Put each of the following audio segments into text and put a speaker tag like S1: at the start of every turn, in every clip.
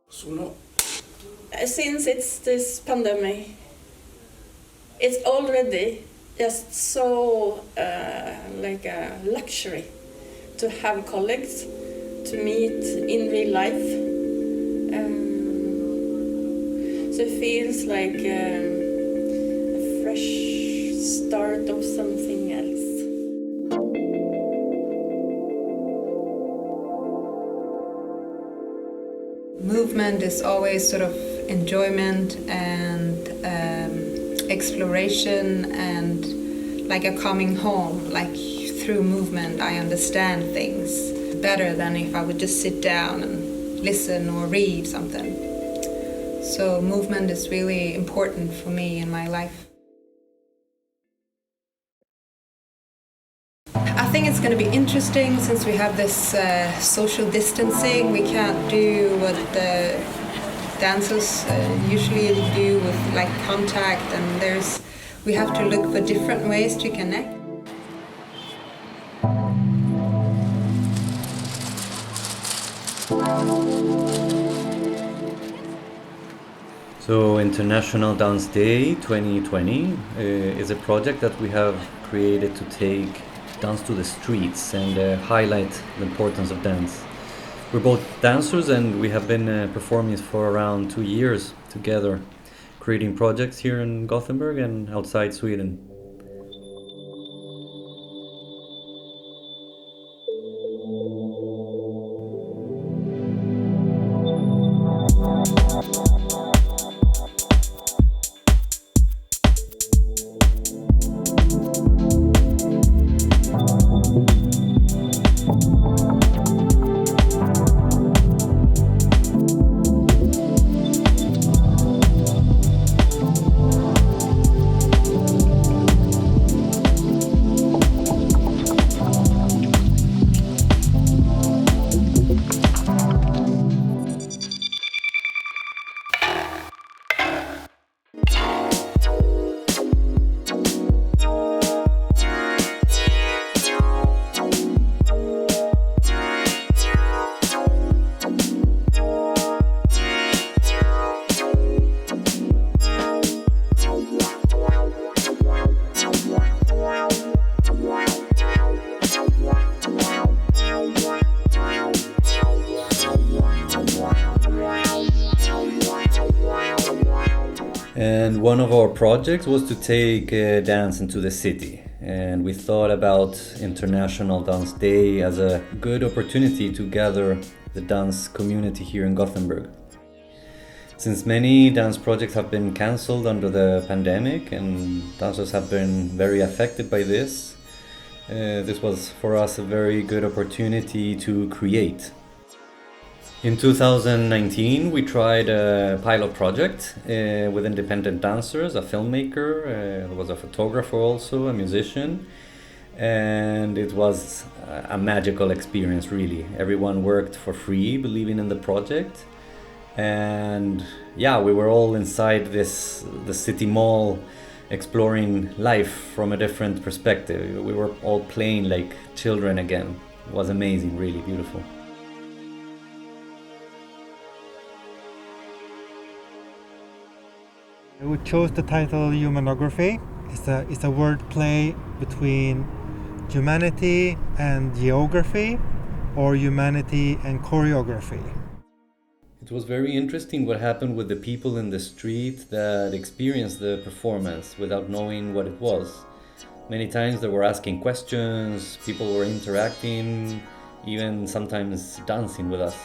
S1: Since it's this pandemic, it's already just so like a luxury to have colleagues, to meet in real life. So it feels like a fresh start of something else.
S2: Movement is always sort of enjoyment and exploration and like a coming home. Like through movement I understand things better than if I would just sit down and listen or read something. So movement is really important for me in my life. I think it's going to be interesting since we have this social distancing. We can't do what the dancers usually do with like contact, and we have to look for different ways to connect.
S3: So International Dance Day 2020 is a project that we have created to take dance to the streets and highlight the importance of dance. We're both dancers and we have been performing for around 2 years together, creating projects here in Gothenburg and outside Sweden. And one of our projects was to take dance into the city. And we thought about International Dance Day as a good opportunity to gather the dance community here in Gothenburg. Since many dance projects have been cancelled under the pandemic and dancers have been very affected by this, this was for us a very good opportunity to create. In 2019, we tried a pilot project with independent dancers, a filmmaker, there was a photographer also, a musician, and it was a magical experience really. Everyone worked for free, believing in the project, and yeah, we were all inside the city mall, exploring life from a different perspective. We were all playing like children again. It was amazing, really beautiful.
S4: We chose the title Humanography. It's a word play between humanity and geography, or humanity and choreography.
S3: It was very interesting what happened with the people in the street that experienced the performance without knowing what it was. Many times they were asking questions, people were interacting, even sometimes dancing with us.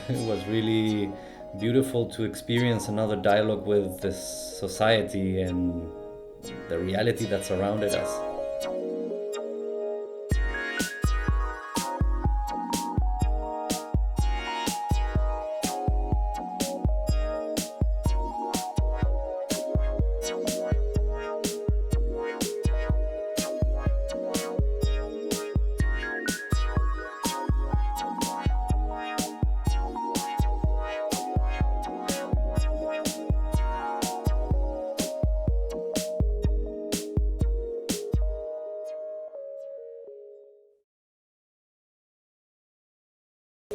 S3: It was really beautiful to experience another dialogue with this society and the reality that surrounded us.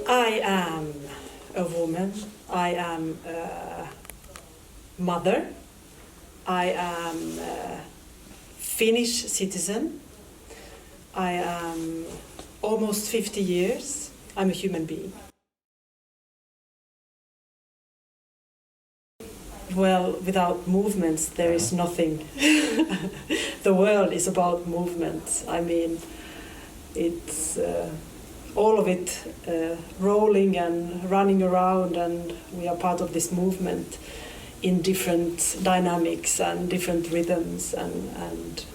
S1: I am
S5: a woman, I am a mother, I am a Finnish citizen, I am almost 50 years, I'm a human being. Well, without movements, there is nothing. The world is about movement. I mean, it's all of it rolling and running around, and we are part of this movement in different dynamics and different rhythms, and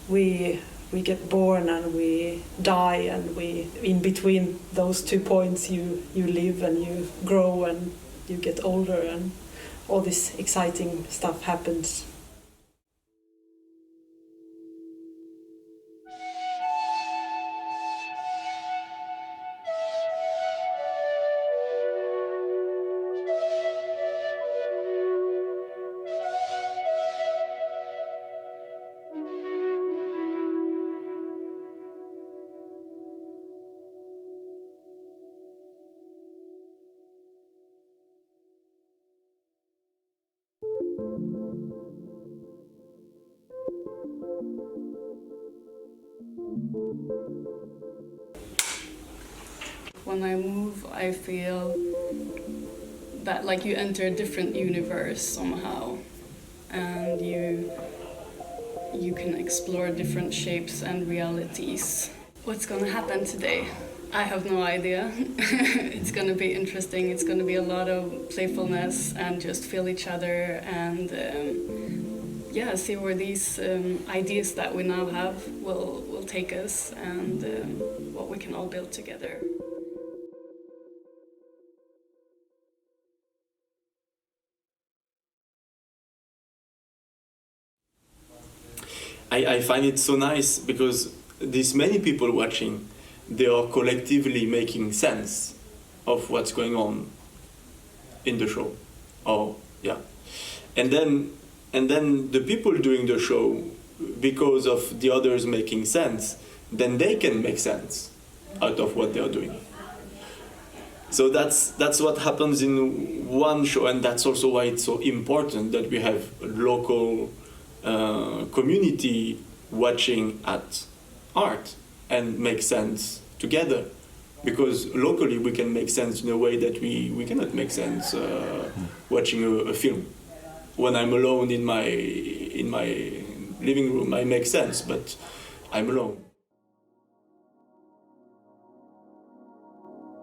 S5: we get born and we die, and we in between those 2 points you live and you grow and you get older, and all this exciting stuff happens.
S6: When I move, I feel that like you enter a different universe somehow, and you can explore different shapes and realities. What's gonna happen today? I have no idea. It's gonna be interesting. It's gonna be a lot of playfulness and just feel each other and see where these ideas that we now have will take us, and what we can all build together.
S7: I find it so nice because these many people watching, they are collectively making sense of what's going on in the show. And then the people doing the show, because of the others making sense, then they can make sense out of what they are doing. So that's what happens in one show, and that's also why it's so important that we have a local community watching at art and make sense together, because locally we can make sense in a way that we cannot make sense watching a film. When I'm alone in my living room, I make sense, but I'm alone.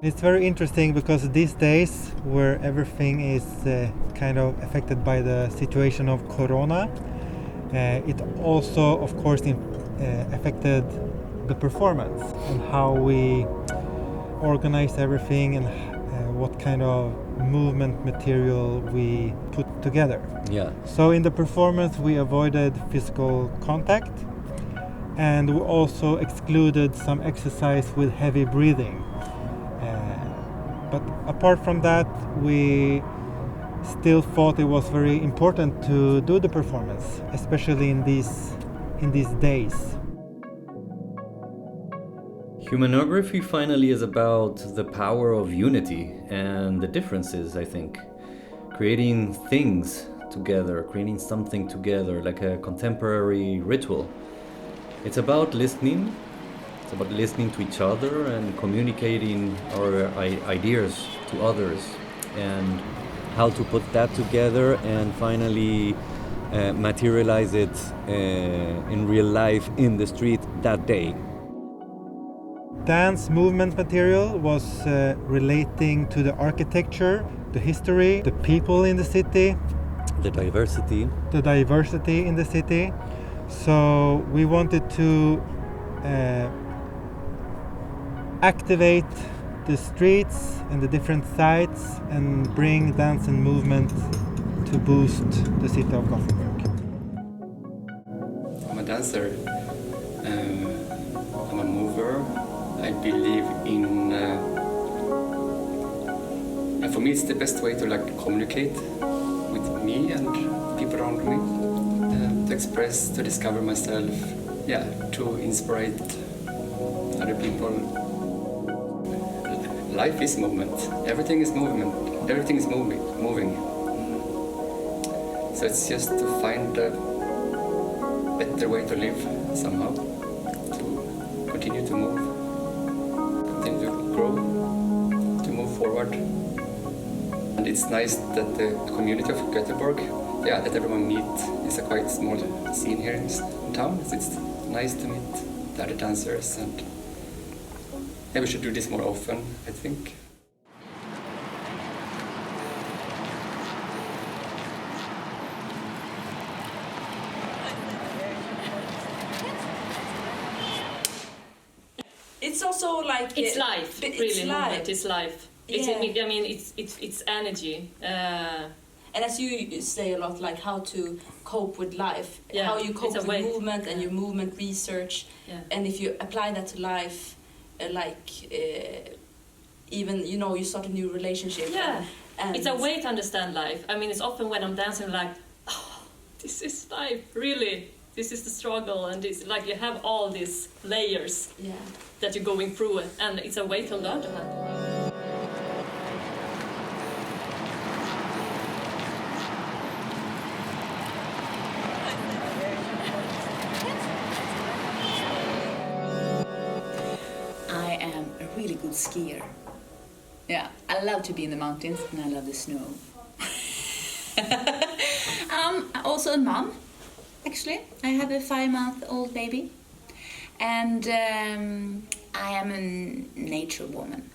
S4: It's very interesting because these days, where everything is kind of affected by the situation of Corona, it also, of course, affected the performance and how we organize everything and what kind of movement material we put together.
S3: Yeah.
S4: So in the performance, we avoided physical contact, and we also excluded some exercise with heavy breathing. But apart from that, we still thought it was very important to do the performance, especially in these days.
S3: Humanography finally is about the power of unity and the differences, I think. Creating things together, creating something together, like a contemporary ritual. It's about listening. It's about listening to each other and communicating our ideas to others, and how to put that together and finally materialize it in real life in the street that day.
S4: Dance movement material was relating to the architecture, the history, the people in the city,
S3: The diversity.
S4: the diversity in the city. So we wanted to activate the streets and the different sites and bring dance and movement to boost the city of Gothenburg.
S8: I'm a dancer. I'm a mover. I believe in. And for me, it's the best way to communicate with me and people around me, to express, to discover myself, to inspire other people. life is movement. Everything is movement. Everything is moving. So it's just to find a better way to live somehow, to continue to move, continue to grow, to move forward. And it's nice that the community of Göteborg, that everyone meet. It's a quite small scene here in town. It's nice to meet the other dancers, and we should do this more often, I think.
S1: It's also like
S9: it's life.
S1: It's
S9: really,
S1: life.
S9: movement is life. It's,
S1: Yeah.
S9: I mean, it's energy.
S1: And as you say a lot, like how to cope with life,
S9: Yeah,
S1: how you cope
S9: it's a
S1: with
S9: way.
S1: movement and your movement research,
S9: Yeah.
S1: and if you apply that to life, even you start a new relationship.
S9: Yeah,
S1: and
S9: it's a way to understand life. I mean, it's often when I'm dancing, like, oh, this is life, really. This is the struggle, and it's like you have all these layers
S1: Yeah.
S9: that you're going through, and it's a way to learn that.
S10: I am a really good skier. Yeah, I love to be in the mountains and I love the snow. I'm also a mom, actually. I have a 5-month-old baby. And I am a nature woman.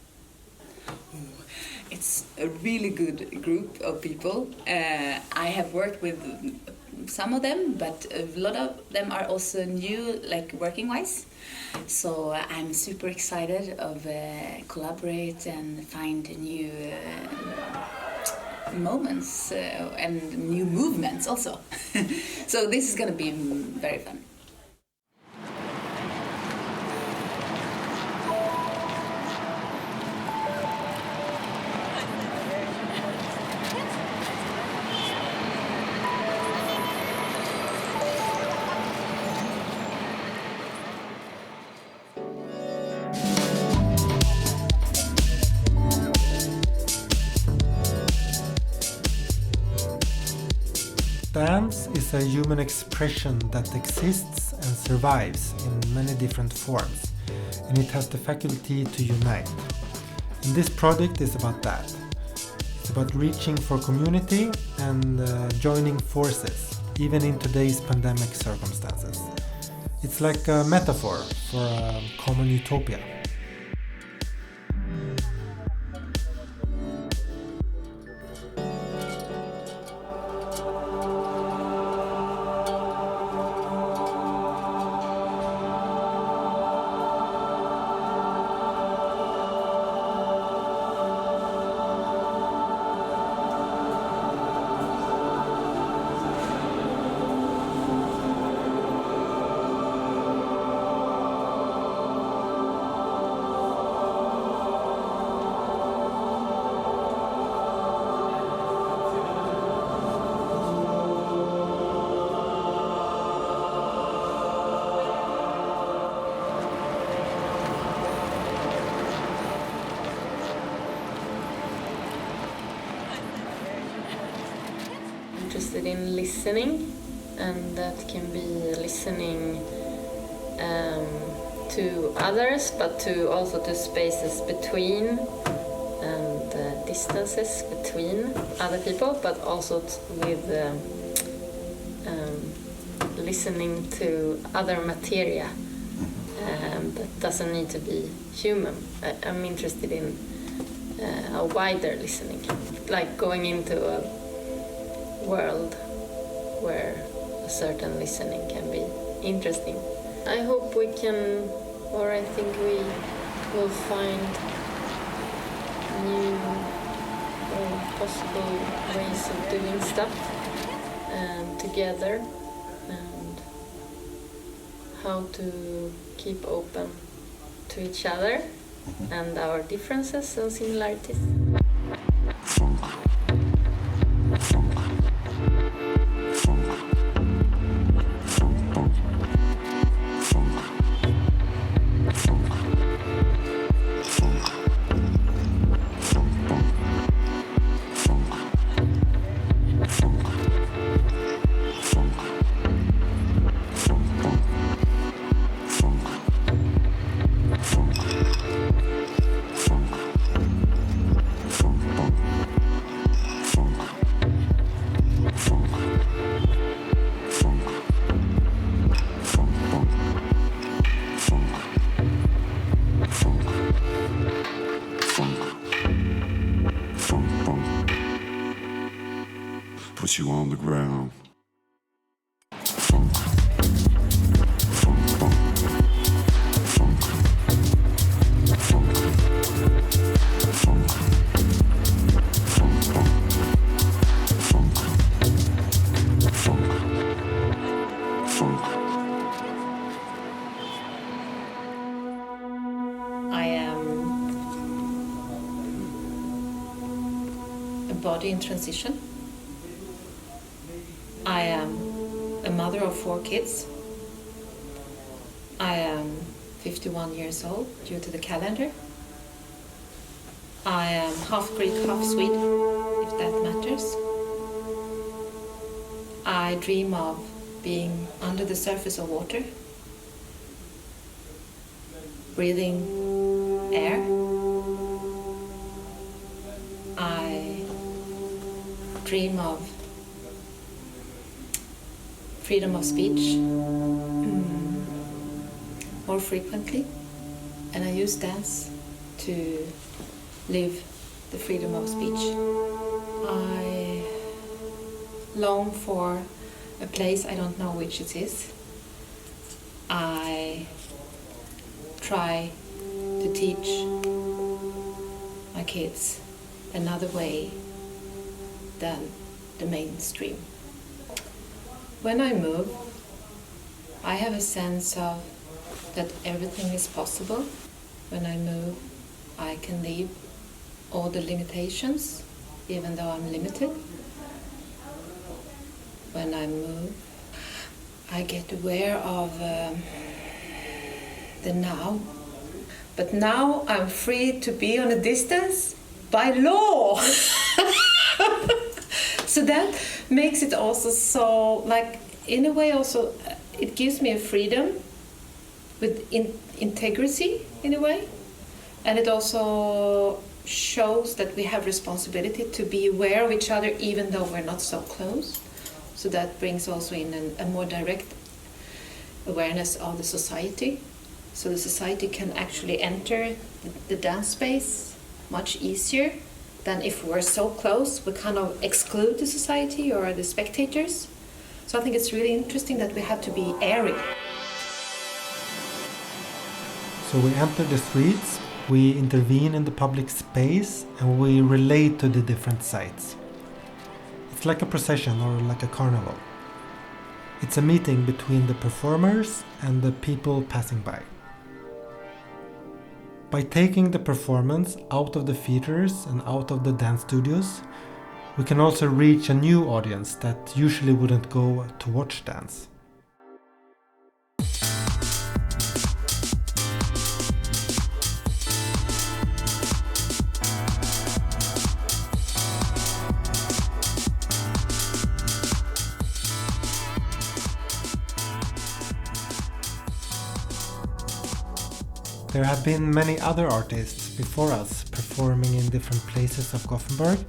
S10: It's a really good group of people. I have worked with some of them, but a lot of them are also new, like working-wise. So I'm super excited of collaborate and find new moments and new movements also. So this is going to be very fun.
S4: Dance is a human expression that exists and survives in many different forms, and it has the faculty to unite. And this project is about that. It's about reaching for community and joining forces, even in today's pandemic circumstances. It's like a metaphor for a common utopia.
S11: Interested in listening, and that can be listening to others, but also to spaces between and distances between other people, but also with listening to other materia that doesn't need to be human. I'm interested in a wider listening, like going into a world where a certain listening can be interesting. I hope we can, or I think we will find new or possible ways of doing stuff together, and how to keep open to each other and our differences and similarities.
S12: put you on the ground. Funk. Funk, funk. Funk. Funk. Funk. Funk, funk. Funk. Funk. Funk.
S2: I am a body in transition. I am a mother of 4 kids. I am 51 years old due to the calendar. I am half Greek, half Swede, if that matters. I dream of being under the surface of water, breathing air. I dream of freedom of speech more frequently, and I use dance to live the freedom of speech. I long for a place, I don't know which it is. I try to teach my kids another way than the mainstream. When I move, I have a sense of that everything is possible. When I move, I can leave all the limitations, even though I'm limited. When I move, I get aware of the now. But now I'm free to be on a distance by law. So that makes it also so, like, in a way also, it gives me a freedom with integrity in a way. And it also shows that we have responsibility to be aware of each other even though we're not so close. So that brings also in a more direct awareness of the society. So the society can actually enter the dance space much easier than if we're so close, we kind of exclude the society or the spectators. So I think it's really interesting that we have to be airy.
S4: So we enter the streets, we intervene in the public space, and we relate to the different sites. It's like a procession or like a carnival. It's a meeting between the performers and the people passing by. By taking the performance out of the theaters and out of the dance studios, we can also reach a new audience that usually wouldn't go to watch dance. There have been many other artists before us performing in different places of Gothenburg,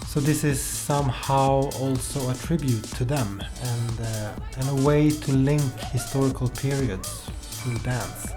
S4: so this is somehow also a tribute to them and a way to link historical periods through dance.